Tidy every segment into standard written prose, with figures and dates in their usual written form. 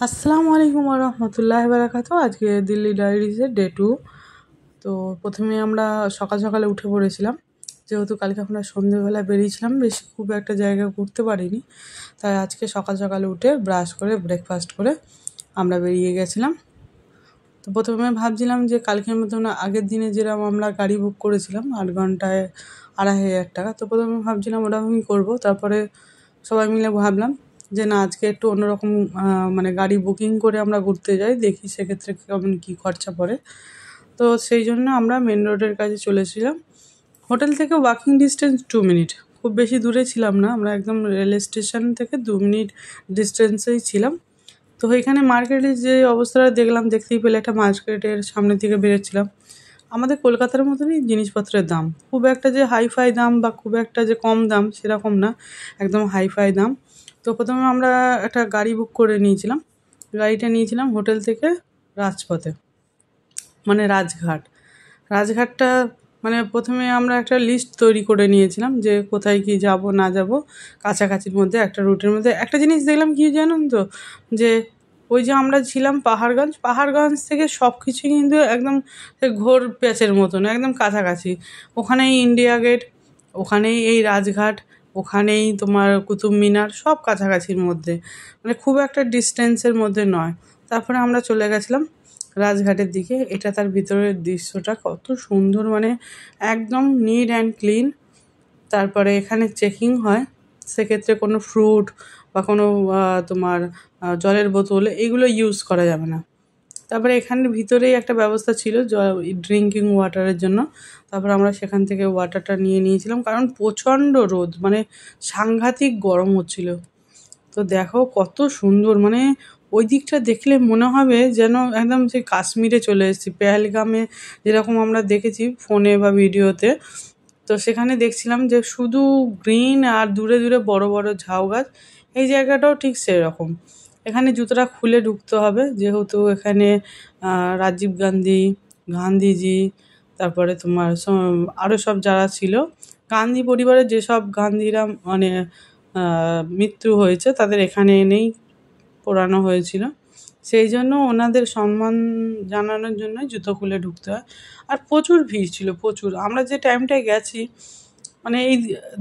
আসসালামু আলাইকুম রহমতুল্লাহ বারাকাতু। আজকে দিল্লি ডায়েরিজের ডে 2। তো প্রথমে আমরা সকাল সকালে উঠে পড়েছিলাম, যেহেতু কালকে আমরা সন্ধেবেলা বেরিয়েছিলাম, বেশি খুব একটা জায়গা ঘুরতে পারিনি। তাই আজকে সকাল সকালে উঠে ব্রাশ করে ব্রেকফাস্ট করে আমরা বেরিয়ে গেছিলাম। তো প্রথমে ভাবছিলাম যে কালকের মতন আগের দিনে যেরকম আমরা গাড়ি বুক করেছিলাম 8 ঘন্টায় 2,500 টাকা, তো প্রথমে ভাবছিলাম ওরকমই করবো। তারপরে সবাই মিলে ভাবলাম যে না, আজকে একটু অন্যরকম মানে গাড়ি বুকিং করে আমরা ঘুরতে যাই, দেখি সেক্ষেত্রে কেমন কী খরচা পড়ে। তো সেই জন্য আমরা মেন রোডের কাছে চলেছিলাম। হোটেল থেকে ওয়াকিং ডিস্টেন্স 2 মিনিট, খুব বেশি দূরে ছিলাম না, আমরা একদম রেল স্টেশন থেকে 2 মিনিট ডিস্টেন্সেই ছিলাম। তো এখানে মার্কেটের যে অবস্থাটা দেখলাম, দেখতেই পেলে একটা মার্কেটের সামনের দিকে বেরোচ্ছিলাম। আমাদের কলকাতার মতনই জিনিসপত্রের দাম, খুব একটা যে হাইফাই দাম বা খুব একটা যে কম দাম সেরকম না, একদম হাইফাই দাম। তো প্রথমে আমরা একটা গাড়ি বুক করে নিয়েছিলাম। গাড়িটা নিয়েছিলাম হোটেল থেকে রাজপথে, মানে রাজঘাট। রাজঘাটটা মানে প্রথমে আমরা একটা লিস্ট তৈরি করে নিয়েছিলাম যে কোথায় কি যাব না যাব। কাছাকাছির মধ্যে একটা রুটের মধ্যে একটা জিনিস দেখলাম কি জানেন তো, যে ওই যে আমরা ছিলাম পাহাড়গঞ্জ, পাহাড়গঞ্জ থেকে সব কিছুই কিন্তু একদম ঘোর প্যাচের মতন একদম কাছাকাছি। ওখানেই ইন্ডিয়া গেট, ওখানেই এই রাজঘাট, ওখানেই তোমার কুতুব মিনার, সব কাছাকাছির মধ্যে, মানে খুব একটা ডিস্টেন্সের মধ্যে নয়। তারপরে আমরা চলে গেছিলাম রাজঘাটের দিকে। এটা তার ভিতরের দৃশ্যটা কত সুন্দর, মানে একদম নিট অ্যান্ড ক্লিন। তারপরে এখানে চেকিং হয়, সেক্ষেত্রে কোনো ফ্রুট বা কোনো তোমার জলের বোতল এগুলো ইউজ করা যাবে না। তারপরে এখানের ভিতরেই একটা ব্যবস্থা ছিল ড্রিঙ্কিং ওয়াটারের জন্য। তারপর আমরা সেখান থেকে ওয়াটারটা নিয়ে নিয়েছিলাম, কারণ প্রচণ্ড রোদ, মানে সাংঘাতিক গরম হচ্ছিল। তো দেখো কত সুন্দর, মানে ওই দিকটা দেখলে মনে হবে যেন একদম সেই কাশ্মীরে চলে এসেছি, পেহেলগামে যেরকম আমরা দেখেছি ফোনে বা ভিডিওতে। তো সেখানে দেখছিলাম যে শুধু গ্রিন আর দূরে দূরে বড় বড় ঝাউ গাছ। এই জায়গাটাও ঠিক সেরকম। এখানে জুতোটা খুলে ঢুকতে হবে, যেহেতু এখানে রাজীব গান্ধী, গান্ধীজি, তারপরে তোমার আরও সব যারা ছিল, গান্ধী পরিবারের যেসব গান্ধীরা মানে মৃত্যু হয়েছে তাদের এখানে এনেই পোড়ানো হয়েছিল। সেই জন্য ওনাদের সম্মান জানানোর জন্যই জুতো খুলে ঢুকতে হয়। আর প্রচুর ভিড় ছিল, প্রচুর। আমরা যে টাইমটায় গেছি, মানে এই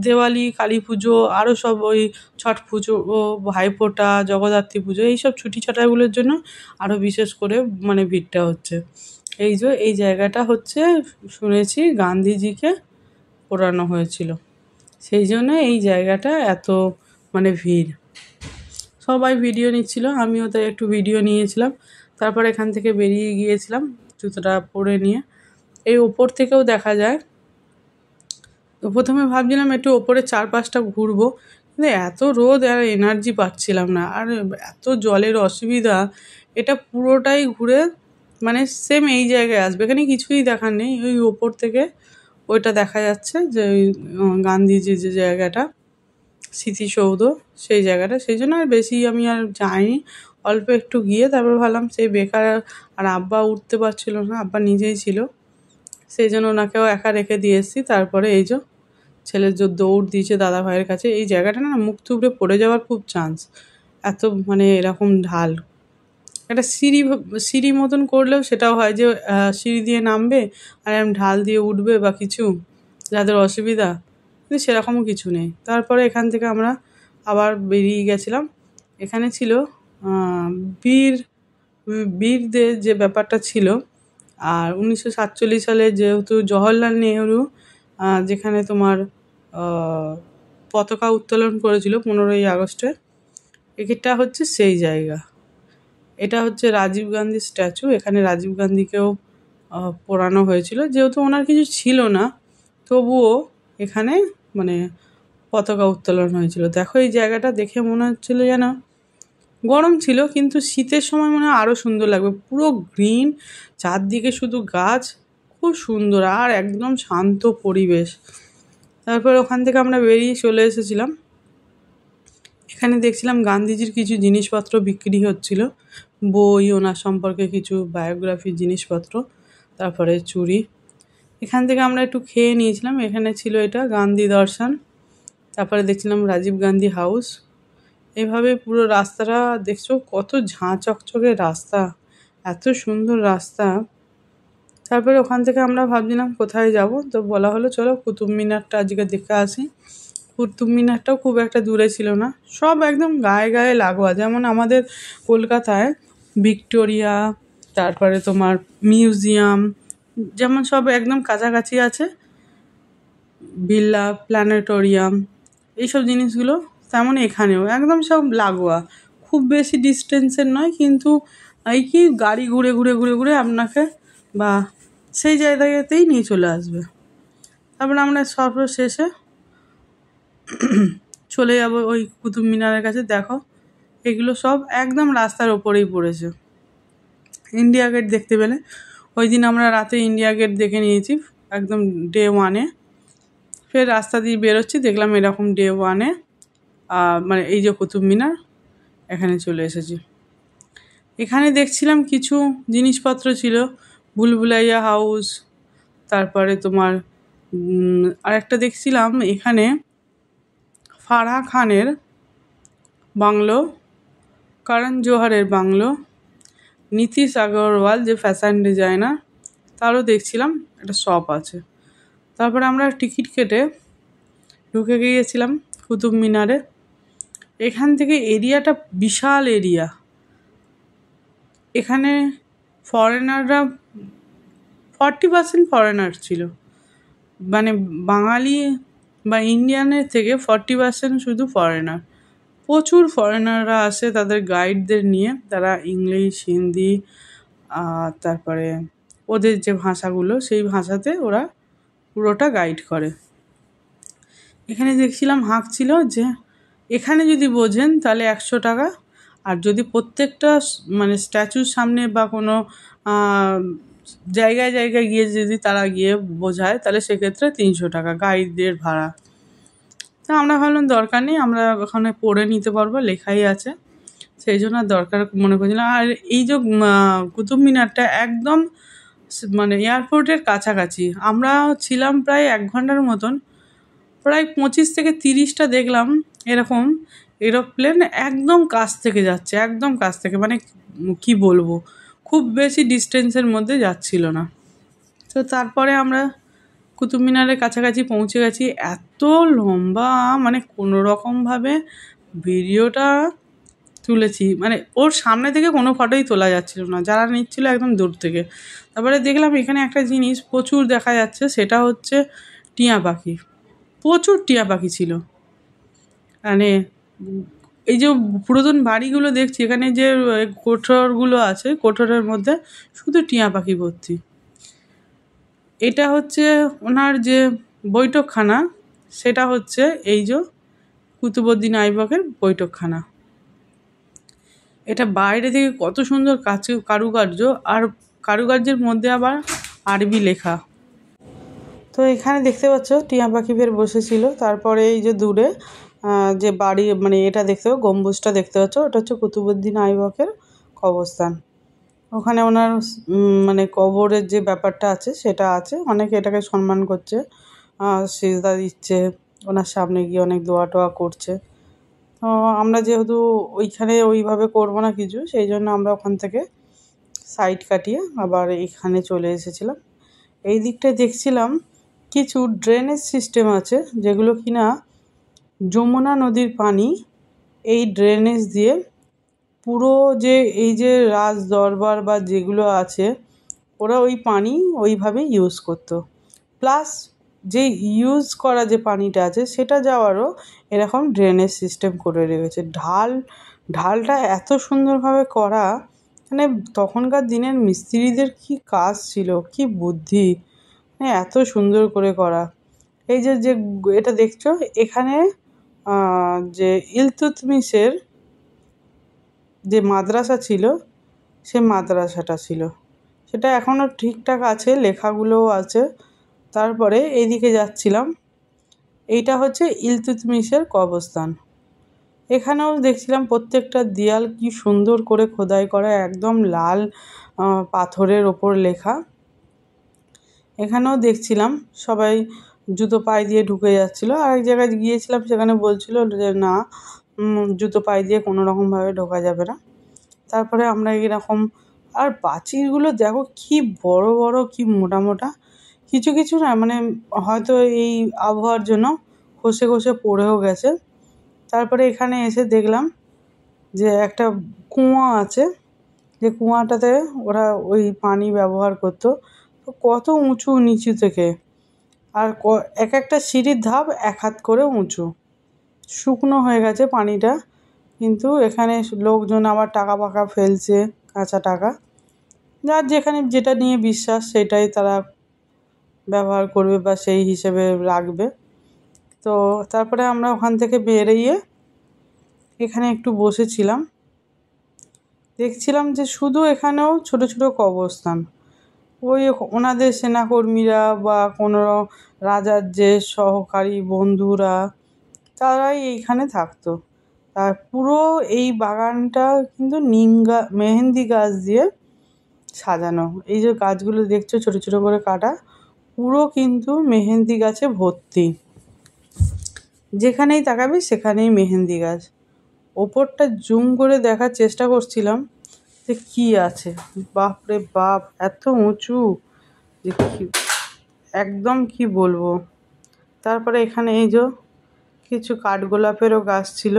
দেওয়ালি, কালী পুজো, আরও সব ওই ছট পুজো ও ভাইফোঁটা, জগদ্ধাত্রী পুজো, এইসব ছুটি ছাটাগুলোর জন্য আরও বিশেষ করে মানে ভিড়টা হচ্ছে। এই যে এই জায়গাটা হচ্ছে শুনেছি গান্ধীজিকে পোড়ানো হয়েছিল, সেই জন্য এই জায়গাটা এত মানে ভিড়। সবাই ভিডিও নিচ্ছিল, আমিও তাই একটু ভিডিও নিয়েছিলাম। তারপর এখান থেকে বেরিয়ে গিয়েছিলাম জুতোটা পরে নিয়ে। এই ওপর থেকেও দেখা যায়। তো প্রথমে ভাবছিলাম একটু ওপরে 4-5টা ঘুরবো, কিন্তু এত রোদ আর এনার্জি পাচ্ছিলাম না, আর এত জলের অসুবিধা। এটা পুরোটাই ঘুরে মানে সেম এই জায়গায় আসবে, এখানে কিছুই দেখার নেই। ওই ওপর থেকে ওইটা দেখা যাচ্ছে যে ওই গান্ধীজির যে জায়গাটা, স্মৃতিসৌধ, সেই জায়গাটা। সেই জন্য আর বেশি আমি আর যাইনি, অল্প একটু গিয়ে তারপর ভাবলাম সেই বেকার। আর আব্বা উঠতে পারছিল না, আব্বা নিজেই ছিল, সেই জন্য ওনাকেও একা রেখে দিয়ে এসেছি। তারপরে এই যে ছেলে যে দৌড় দিয়েছে দাদা ভাইয়ের কাছে, এই জায়গাটা না মুখ থুবড়ে পড়ে যাওয়ার খুব চান্স, এত মানে এরকম ঢাল। একটা সিঁড়ি মতন করলেও সেটাও হয় যে সিঁড়ি দিয়ে নামবে আর এরম ঢাল দিয়ে উঠবে বা কিছু, যাদের অসুবিধা, কিন্তু সেরকমও কিছু নেই। তারপরে এখান থেকে আমরা আবার বেরিয়ে গেছিলাম। এখানে ছিল বীর বীরদের যে ব্যাপারটা ছিল। আর 1947 সালে যেহেতু জওহরলাল নেহরু যেখানে তোমার পতাকা উত্তোলন করেছিল 15ই আগস্টে, এটা হচ্ছে সেই জায়গা। এটা হচ্ছে রাজীব গান্ধীর স্ট্যাচু। এখানে রাজীব গান্ধীকেও পোড়ানো হয়েছিল, যেহেতু ওনার কিছু ছিল না, তবুও এখানে মানে পতাকা উত্তোলন হয়েছিল। দেখো এই জায়গাটা দেখে মনে হচ্ছিল যেন গরম ছিল, কিন্তু শীতের সময় মনে হয় আরও সুন্দর লাগবে। পুরো গ্রিন, চারদিকে শুধু গাছ, খুব সুন্দর আর একদম শান্ত পরিবেশ। তারপর ওখান থেকে আমরা বেরিয়ে চলে এসেছিলাম। এখানে দেখছিলাম গান্ধীজির কিছু জিনিসপত্র বিক্রি হচ্ছিল, বই, ওনার সম্পর্কে কিছু বায়োগ্রাফির জিনিসপত্র, তারপরে চুড়ি। এখান থেকে আমরা একটু খেয়ে নিয়েছিলাম। এখানে ছিল এটা গান্ধী দর্শন। তারপরে দেখছিলাম রাজীব গান্ধী হাউস। এইভাবে পুরো রাস্তাটা দেখছো, কত ঝাঁ চকচকে রাস্তা, এত সুন্দর রাস্তা। তারপরে ওখান থেকে আমরা ভাবছিলাম কোথায় যাব, তো বলা হলো চলো কুতুব মিনারটা আজকে দেখে আসি। কুতুব মিনারটাও খুব একটা দূরে ছিল না, সব একদম গায়ে গায়ে লাগোয়া। যেমন আমাদের কলকাতায় ভিক্টোরিয়া, তারপরে তোমার মিউজিয়াম, যেমন সব একদম কাছাকাছি আছে, বিড়লা প্ল্যানেটোরিয়াম, এইসব জিনিসগুলো তেমন এখানেও একদম সব লাগোয়া, খুব বেশি ডিস্টেন্সের নয়, কিন্তু এই কি গাড়ি ঘুরে ঘুরে ঘুরে ঘুরে আপনাকে বা সেই জায়গাতেই নিয়ে চলে আসবে। তারপরে আমরা সর্বশেষে চলে যাব ওই কুতুব মিনারের কাছে। দেখো এগুলো সব একদম রাস্তার ওপরেই পড়েছে। ইন্ডিয়া গেট দেখতে পেলে, ওই দিন আমরা রাতে ইন্ডিয়া গেট দেখে নিয়েছি একদম ডে 1-এ। ফের রাস্তা দিয়ে বেরোচ্ছি, দেখলাম এরকম ডে 1-এ মানে এই যে কুতুব মিনার, এখানে চলে এসেছি। এখানে দেখছিলাম কিছু জিনিসপত্র ছিল, ভুলভুলাইয়া হাউস, তারপরে তোমার আরেকটা দেখছিলাম এখানে ফারাহ খানের বাংলো, করণ জোহরের বাংলো, নীতিশ আগরওয়াল যে ফ্যাশন ডিজাইনার, তারও দেখছিলাম একটা শপ আছে। তারপরে আমরা টিকিট কেটে ঢুকে গিয়েছিলাম কুতুব মিনারে। এখান থেকে এরিয়াটা বিশাল এরিয়া। এখানে ফরেনাররা 40% ফরেনার ছিল, মানে বাঙালি বা ইন্ডিয়ানের থেকে 40% শুধু ফরেনার। প্রচুর ফরেনাররা আসে তাদের গাইডদের নিয়ে, তারা ইংলিশ, হিন্দি, তারপরে ওদের যে ভাষাগুলো সেই ভাষাতে ওরা পুরোটা গাইড করে। এখানে দেখছিলাম হাঁক ছিল যে এখানে যদি বোঝেন তাহলে 100 টাকা, আর যদি প্রত্যেকটা মানে স্ট্যাচুর সামনে বা কোনো জায়গায় জায়গায় গিয়ে যদি তারা গিয়ে বোঝায় তাহলে সেক্ষেত্রে 300 টাকা গাইডদের ভাড়া। তা আমরা ভাবলাম দরকার নেই, আমরা ওখানে পড়ে নিতে পারবো, লেখাই আছে, সেই জন্য আর দরকার মনে করছিলাম। আর এই যে কুতুব মিনারটা একদম মানে এয়ারপোর্টের কাছাকাছি, আমরা ছিলাম প্রায় 1 ঘন্টার মতন, প্রায় 25 থেকে 30টা দেখলাম এরকম এরোপ্লেন একদম কাছ থেকে যাচ্ছে, একদম কাছ থেকে, মানে কি বলবো, খুব বেশি ডিস্টেন্সের মধ্যে যাচ্ছিল না। তো তারপরে আমরা কুতুব মিনারের কাছাকাছি পৌঁছে গেছি। এত লম্বা, মানে কোনো রকমভাবে ভিডিওটা তুলেছি, মানে ওর সামনে থেকে কোনো ফটোই তোলা যাচ্ছিল না, যারা নিচ্ছিল একদম দূর থেকে। তারপরে দেখলাম এখানে একটা জিনিস প্রচুর দেখা যাচ্ছে, সেটা হচ্ছে টিয়া পাখি। প্রচুর টিয়া পাখি ছিল। মানে এই যে পুরাতন বাড়িগুলো দেখছি, এখানে যে কোঠরগুলো আছে, কোঠরের মধ্যে শুধু টিয়া পাখি ভর্তি। এটা হচ্ছে ওনার যে বৈঠকখানা, সেটা হচ্ছে এই যে কুতুবউদ্দিন আইবকের বৈঠকখানা। এটা বাইরে থেকে কত সুন্দর কারুকার্য, আর কারুকার্যের মধ্যে আবার আরবি লেখা। তো এখানে দেখতে পাচ্ছ টিয়া পাখি ফের বসেছিল। তারপরে এই যে দূরে যে বাড়ি, মানে এটা দেখতে পাচ্ছ, গম্বুজটা দেখতে পাচ্ছ, ওটা হচ্ছে কুতুবউদ্দিন আইবকের কবরস্থান। ওখানে ওনার মানে কবরের যে ব্যাপারটা আছে সেটা আছে, অনেকে এটাকে সম্মান করছে, সিজদা দিচ্ছে, ওনার সামনে গিয়ে অনেক দোয়া টোয়া করছে। তো আমরা যেহেতু ওইখানে ওইভাবে করবো না কিছু, সেই জন্য আমরা ওখান থেকে সাইড কাটিয়ে আবার এখানে চলে এসেছিলাম। এই দিকটায় দেখছিলাম কিছু ড্রেনেজ সিস্টেম আছে, যেগুলো কিনা যমুনা নদীর পানি এই ড্রেনেজ দিয়ে পুরো যে এই যে রাজ দরবার বা যেগুলো আছে, ওরা ওই পানি ওইভাবে ইউজ করতো। প্লাস যে ইউজ করা যে পানিটা আছে সেটা যাওয়ারও এরকম ড্রেনেজ সিস্টেম করে রেখেছে। ঢালটা এত সুন্দরভাবে করা, মানে তখনকার দিনের মিস্ত্রিদের কি কাজ ছিল, কি বুদ্ধি, মানে এত সুন্দর করে করা। এই যে যে এটা দেখছো এখানে যে ইলতুৎমিশের যে মাদ্রাসা ছিল, সে মাদ্রাসাটা ছিল, সেটা এখনও ঠিকঠাক আছে, লেখাগুলোও আছে। তারপরে এইদিকে যাচ্ছিলাম, এইটা হচ্ছে ইলতুৎমিশের কবরস্থান। এখানেও দেখছিলাম প্রত্যেকটা দেয়াল কি সুন্দর করে খোদাই করা, একদম লাল পাথরের ওপর লেখা। এখানেও দেখছিলাম সবাই জুতো পায়ে দিয়ে ঢুকে যাচ্ছিলো। আরেক জায়গায় গিয়েছিলাম, সেখানে বলছিল যে না, জুতো পায়ে দিয়ে কোনো রকমভাবে ঢোকা যাবে না। তারপরে আমরা এরকম, আর প্রাচীরগুলো দেখো কি বড় বড়, কি মোটা মোটা, কিছু কিছু না মানে হয়তো এই আবহাওয়ার জন্য খসে খসে পড়েও গেছে। তারপরে এখানে এসে দেখলাম যে একটা কুঁয়া আছে, যে কুঁয়াটাতে ওরা ওই পানি ব্যবহার করতো। তো কত উঁচু নিচু থেকে, আর এক একটা সিঁড়ির ধাপ 1 হাত করে উঁচু, শুকনো হয়ে গেছে পানিটা। কিন্তু এখানে লোকজন আবার টাকা ফাকা ফেলছে, কাঁচা টাকা, যার যেখানে যেটা নিয়ে বিশ্বাস সেটাই তারা ব্যবহার করবে বা সেই হিসেবে রাখবে। তো তারপরে আমরা ওখান থেকে বেরিয়ে এখানে একটু বসেছিলাম, দেখছিলাম যে শুধু এখানেও ছোট ছোট কবরস্থান। ওই ওনাদের সেনাকর্মীরা বা কোনো রাজার যে সহকারী বন্ধুরা, তারাই এইখানে থাকতো। আর পুরো এই বাগানটা কিন্তু মেহেন্দি গাছ দিয়ে সাজানো। এই যে গাছগুলো দেখছো ছোট ছোট করে কাটা, পুরো কিন্তু মেহেন্দি গাছে ভর্তি, যেখানেই তাকাবি সেখানেই মেহেন্দি গাছ। ওপরটা জুম করে দেখার চেষ্টা করছিলাম যে কি আছে, বাপরে বাপ এত উঁচু যে একদম কি বলবো। তারপরে এখানে এই যে কিছু কাঠগোলাপেরও গাছ ছিল।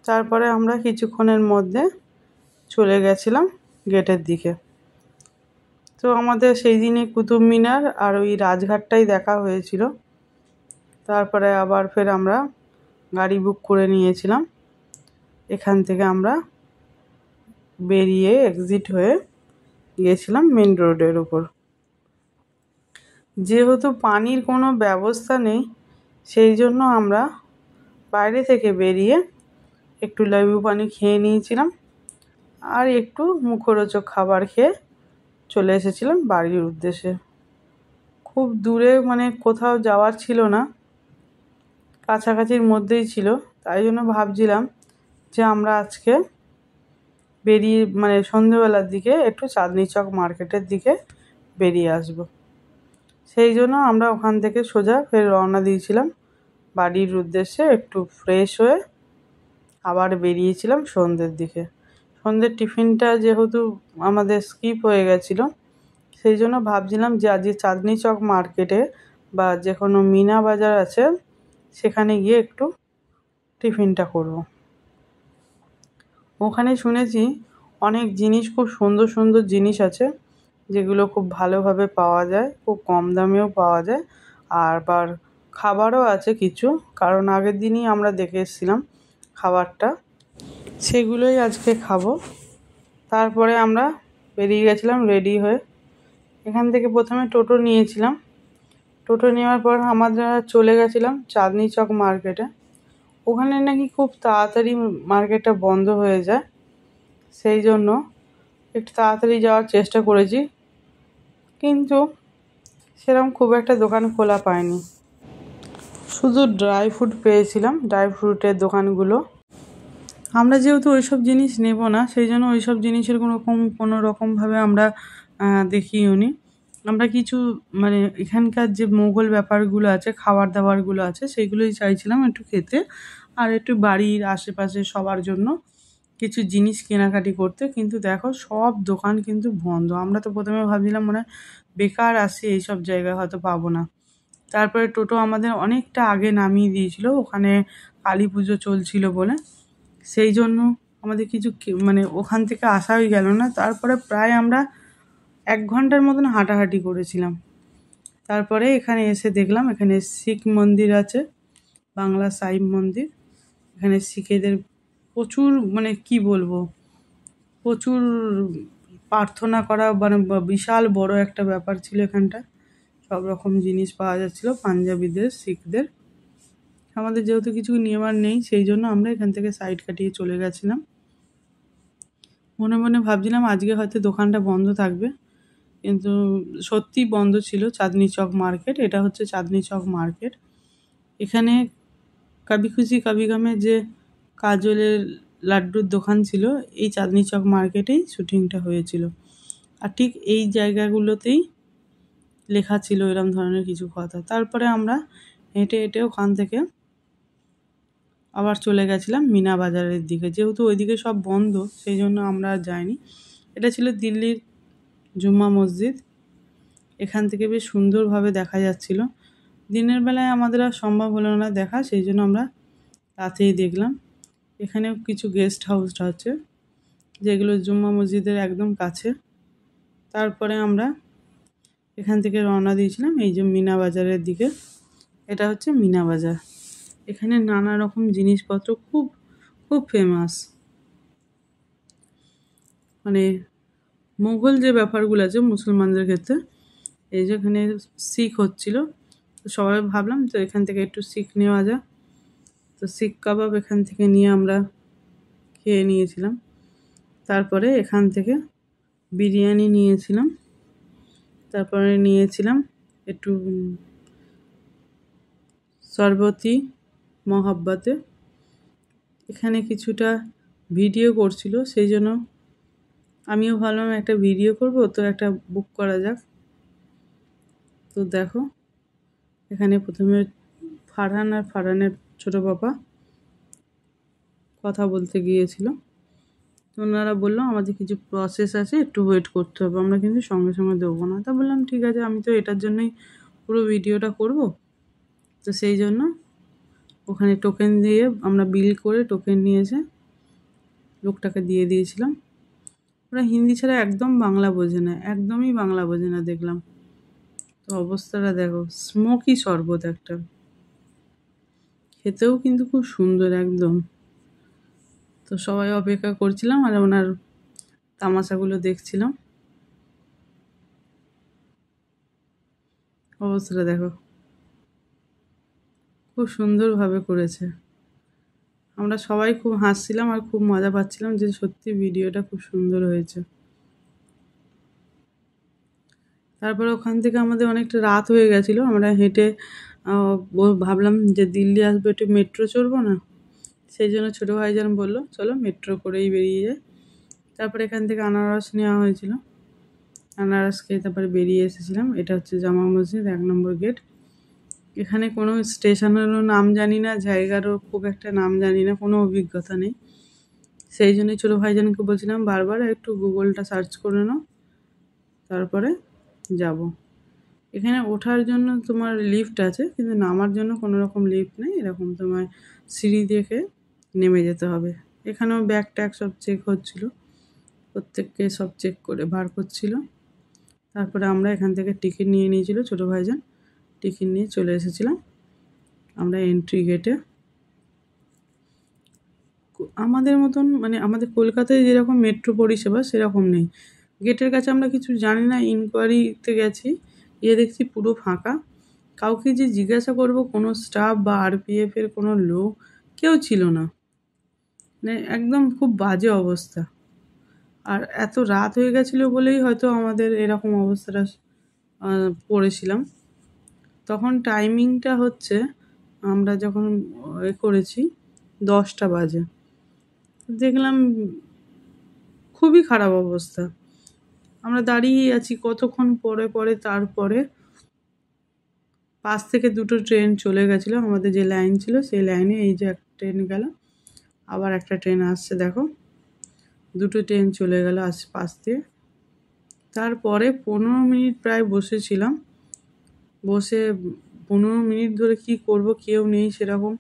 তারপরে আমরা কিছুক্ষণের মধ্যে চলে গেছিলাম গেটের দিকে। তো আমাদের সেই দিনে কুতুব মিনার আর ওই রাজঘাটটাই দেখা হয়েছিল। তারপরে আবার ফের আমরা গাড়ি বুক করে নিয়েছিলাম। এখান থেকে আমরা বেরিয়ে এক্সিট হয়ে গিয়েছিলাম মেন রোডের উপর। যেহেতু পানির কোনো ব্যবস্থা নেই, সেই জন্য আমরা বাইরে থেকে বেরিয়ে একটু লেবু পানি খেয়ে নিয়েছিলাম আর একটু মুখরোচক খাবার খেয়ে চলে এসেছিলাম বাড়ির উদ্দেশ্যে। খুব দূরে মানে কোথাও যাওয়ার ছিল না, কাছাকাছির মধ্যেই ছিল। তাই জন্য ভাবছিলাম যে আমরা আজকে বেরিয়ে মানে সন্ধেবেলার দিকে একটু চাঁদনি চক মার্কেটের দিকে বেরিয়ে আসব। সেই জন্য আমরা ওখান থেকে সোজা ফের রওনা দিয়েছিলাম বাড়ির উদ্দেশ্যে। একটু ফ্রেশ হয়ে আবার বেরিয়েছিলাম সন্ধ্যের দিকে। সন্ধ্যের টিফিনটা যেহেতু আমাদের স্কিপ হয়ে গেছিলো, সেই জন্য ভাবছিলাম যে আজকে চাঁদনি চক মার্কেটে বা যে কোনো মিনা বাজার আছে সেখানে গিয়ে একটু টিফিনটা করব। ওখানে শুনেছি অনেক জিনিস, খুব সুন্দর সুন্দর জিনিস আছে যেগুলো খুব ভালোভাবে পাওয়া যায়, খুব কম দামেও পাওয়া যায়। আর আবার খাবারও আছে কিছু, কারণ আগের দিনই আমরা দেখে এসেছিলাম খাবারটা, সেগুলোই আজকে খাবো। তারপরে আমরা বেরিয়ে গেছিলাম রেডি হয়ে। এখান থেকে প্রথমে টোটো নিয়েছিলাম। টোটো নেওয়ার পর আমরা চলে গেছিলাম চাঁদনি চক মার্কেটে। ওখানে নাকি খুব তাড়াতাড়ি মার্কেটটা বন্ধ হয়ে যায়, সেই জন্য একটু তাড়াতাড়ি যাওয়ার চেষ্টা করেছি, কিন্তু সেরকম খুব একটা দোকান খোলা পায়নি। শুধু ড্রাই ফ্রুট পেয়েছিলাম, ড্রাই ফ্রুটের দোকানগুলো। আমরা যেহেতু ওইসব জিনিস নেব না, সেই জন্য ওইসব জিনিসের কোনো রকমভাবে আমরা দেখিও নি। আমরা কিছু মানে এখানকার যে মোগল ব্যাপারগুলো আছে, খাবার দাবারগুলো আছে, সেইগুলোই চাইছিলাম একটু খেতে, আর একটু বাড়ির আশেপাশে সবার জন্য কিছু জিনিস কেনাকাটি করতে। কিন্তু দেখো সব দোকান কিন্তু বন্ধ। আমরা তো প্রথমে ভাবছিলাম মনে হয় বেকার আসি, এইসব জায়গায় হয়তো পাবো না। তারপরে টোটো আমাদের অনেকটা আগে নামিয়ে দিয়েছিল, ওখানে কালী পুজো চলছিল বলে। সেই জন্য আমাদের কিছু মানে ওখান থেকে আসাই গেল না। তারপরে প্রায় আমরা 1 ঘন্টার মতন হাঁটাহাঁটি করেছিলাম। তারপরে এখানে এসে দেখলাম এখানে শিখ মন্দির আছে, বাংলা সাই মন্দির। এখানে শিখেদের প্রচুর মানে কি বলবো, প্রচুর প্রার্থনা করা, মানে বিশাল বড় একটা ব্যাপার ছিল এখানটা। সব রকম জিনিস পাওয়া যাচ্ছিলো পাঞ্জাবিদের, শিখদের। আমাদের যেহেতু কিছু নেওয়ার নেই, সেই জন্য আমরা এখান থেকে সাইড কাটিয়ে চলে গেছিলাম। মনে মনে ভাবছিলাম আজকে হয়তো দোকানটা বন্ধ থাকবে, কিন্তু সত্যি বন্ধ ছিল। চাঁদনি চক মার্কেট, এটা হচ্ছে চাঁদনি চক মার্কেট। এখানে কাবি খুশি কাবি গামের যে কাজলের লাড্ডুর দোকান ছিল, এই চাঁদনি চক মার্কেটেই শুটিংটা হয়েছিল। আর ঠিক এই জায়গাগুলোতেই লেখা ছিল এরম ধরনের কিছু কথা। তারপরে আমরা হেঁটে হেঁটে ওখান থেকে আবার চলে গেছিলাম মিনা বাজারের দিকে। যেহেতু ওইদিকে সব বন্ধ সেই জন্য আমরা আর যাইনি। এটা ছিল দিল্লির জুম্মা মসজিদ। এখান থেকে বেশ সুন্দরভাবে দেখা যাচ্ছিল। দিনের বেলায় আমাদের আর সম্ভব হলো না দেখা, সেই জন্য আমরা রাতেই দেখলাম। এখানেও কিছু গেস্ট হাউস আছে যেগুলো জুম্মা মসজিদের একদম কাছে। তারপরে আমরা এখান থেকে রওনা দিয়েছিলাম এই যে মিনা বাজারের দিকে। এটা হচ্ছে মিনা বাজার। এখানে নানা রকম জিনিসপত্র খুব খুব ফেমাস। মানে মোগল যে ব্যাপারগুলো আছে মুসলমানদের ক্ষেত্রে, এই যে এখানে শিখ হচ্ছিল, তো সবাই ভাবলাম তো এখান থেকে একটু শিখ নেওয়া যায়। তো শিখ কাবাব এখান থেকে নিয়ে আমরা খেয়ে নিয়েছিলাম। তারপরে এখান থেকে বিরিয়ানি নিয়েছিলাম। তারপরে নিয়েছিলাম একটু শরবতি মহাব্বাতে। এখানে কিছুটা ভিডিও করছিল, সেই জন্য আমিও ভাবলাম একটা ভিডিও করব, তো একটা বুক করা যাক। তো দেখো এখানে প্রথমে ফারহান আর ফারহানের ছোটো পাপা কথা বলতে গিয়েছিল। তো ওনারা বললো আমাদের কিছু প্রসেস আছে, একটু ওয়েট করতে হবে, আমরা কিন্তু সঙ্গে সঙ্গে দেবো না। তা বললাম ঠিক আছে, আমি তো এটার জন্যই পুরো ভিডিওটা করব। তো সেই জন্য ওখানে টোকেন দিয়ে আমরা বিল করে টোকেন নিয়েছে লোকটাকে দিয়ে দিয়েছিলাম। ওরা হিন্দি ছাড়া একদম বাংলা বোঝে না, একদমই বাংলা বোঝে না দেখলাম। তো অবস্থাটা দেখো, স্মোকি শরবত একটা, খেতেও কিন্তু খুব সুন্দর একদম। তো সবাই অপেক্ষা করছিলাম আর ওনার তামাশাগুলো দেখছিলাম। অবস্থাটা দেখো, খুব সুন্দরভাবে করেছে। আমরা সবাই খুব হাসছিলাম আর খুব মজা পাচ্ছিলাম যে সত্যি ভিডিওটা খুব সুন্দর হয়েছে। তারপরে ওখান থেকে আমাদের অনেকটা রাত হয়ে গেছিলো। আমরা হেঁটে ভাবলাম যে দিল্লি আসবে, একটু মেট্রো চড়বো না? সেই জন্য ছোটো ভাইজান বললো চলো মেট্রো করেই বেরিয়ে যায়। তারপরে এখান থেকে আনারস নেওয়া হয়েছিল, আনারস খেয়ে তারপরে বেরিয়ে এসেছিলাম। এটা হচ্ছে জামা মসজিদ 1 নম্বর গেট। এখানে কোনো স্টেশনেরও নাম জানি না, জায়গারও খুব একটা নাম জানি না, কোনো অভিজ্ঞতা নেই। সেই জন্যই ছোটো ভাইজানকে বলছিলাম বারবার একটু গুগলটা সার্চ করে নাও, তারপরে যাব। এখানে ওঠার জন্য তোমার লিফট আছে, কিন্তু নামার জন্য কোনো রকম লিফট নেই। এরকম তোমার সিঁড়ি দেখে নেমে যেতে হবে। এখানেও ব্যাগ ট্যাগ সব চেক হচ্ছিলো, প্রত্যেককে সব চেক করে বার করছিল। তারপরে আমরা এখান থেকে টিকিট নিয়ে নিয়েছিল ছোটো ভাইজান, টিকিট নিয়ে চলে এসেছিলাম আমরা এন্ট্রি গেটে। আমাদের মতন মানে আমাদের কলকাতায় যেরকম মেট্রো পরিষেবা সেরকম নেই। গেটের কাছে আমরা কিছু জানি না, ইনকোয়ারিতে গেছি, দেখছি পুরো ফাঁকা। কাউকে যে জিজ্ঞাসা করব, কোনো স্টাফ বা আরপিএফের কোনো লোক কেউ ছিল না। মানে একদম খুব বাজে অবস্থা। আর এত রাত হয়ে গেছিলো বলেই হয়তো আমাদের এরকম অবস্থাটা পড়েছিলাম। তখন টাইমিংটা হচ্ছে, আমরা যখন করেছি 10টা বাজে, দেখলাম খুবই খারাপ অবস্থা। আমরা দাঁড়িয়েই আছি কতক্ষণ পরে পরে। তারপরে পাশ থেকে 2টো ট্রেন চলে গেছিলো, আমাদের যে লাইন ছিল সেই লাইনে এই যে একটা ট্রেন গেল, আবার একটা ট্রেন আসছে দেখো, 2টো ট্রেন চলে গেল পাশ দিয়ে। তারপরে 15 মিনিট প্রায় বসেছিলাম, বসে 15 মিনিট ধরে কি করব, কেউ নেই সেরকম,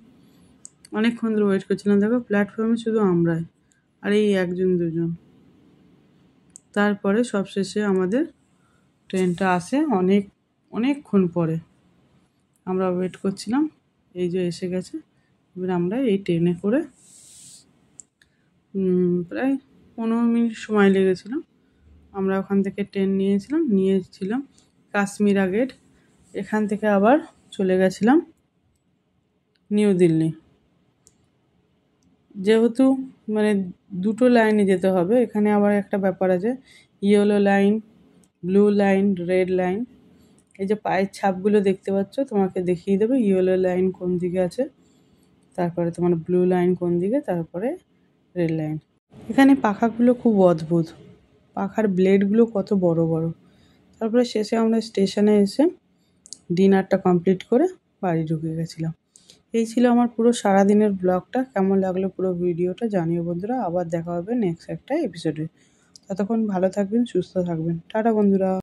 অনেকক্ষণ ধরে ওয়েট করছিলাম। দেখো প্ল্যাটফর্মে শুধু আমরাই আর এই 1-2জন। তারপরে সবশেষে আমাদের ট্রেনটা আসে অনেকক্ষণ পরে। আমরা ওয়েট করছিলাম, এই যে এসে গেছে। এবার আমরা এই ট্রেনে করে প্রায় 15 মিনিট সময় লেগেছিল। আমরা ওখান থেকে ট্রেন নিয়েছিলাম কাশ্মীরা গেট। এখান থেকে আবার চলে গেছিলাম নিউ দিল্লি। যেহেতু মানে 2টো লাইনে যেতে হবে, এখানে আবার একটা ব্যাপার আছে, yellow line, blue line, red line. এই যে পায়ের ছাপগুলো দেখতে পাচ্ছ, তোমাকে দেখিয়ে দেবে ইয়েলো লাইন কোন দিকে আছে, তারপরে তোমার ব্লু লাইন কোন দিকে, তারপরে রেড লাইন। এখানে পাখাগুলো খুব অদ্ভুত, পাখার ব্লেডগুলো কত বড় বড়। তারপরে শেষে আমরা স্টেশনে এসে ডিনারটা কমপ্লিট করে বাড়ি ঢুকে গেছিলাম। এই ছিল আমার পুরো সারাদিনের ব্লগটা। কেমন লাগলো পুরো ভিডিওটা জানিও বন্ধুরা। আবার দেখা হবে নেক্সট একটা এপিসোডে। ততক্ষণ ভালো থাকবেন, সুস্থ থাকবেন। টাটা বন্ধুরা।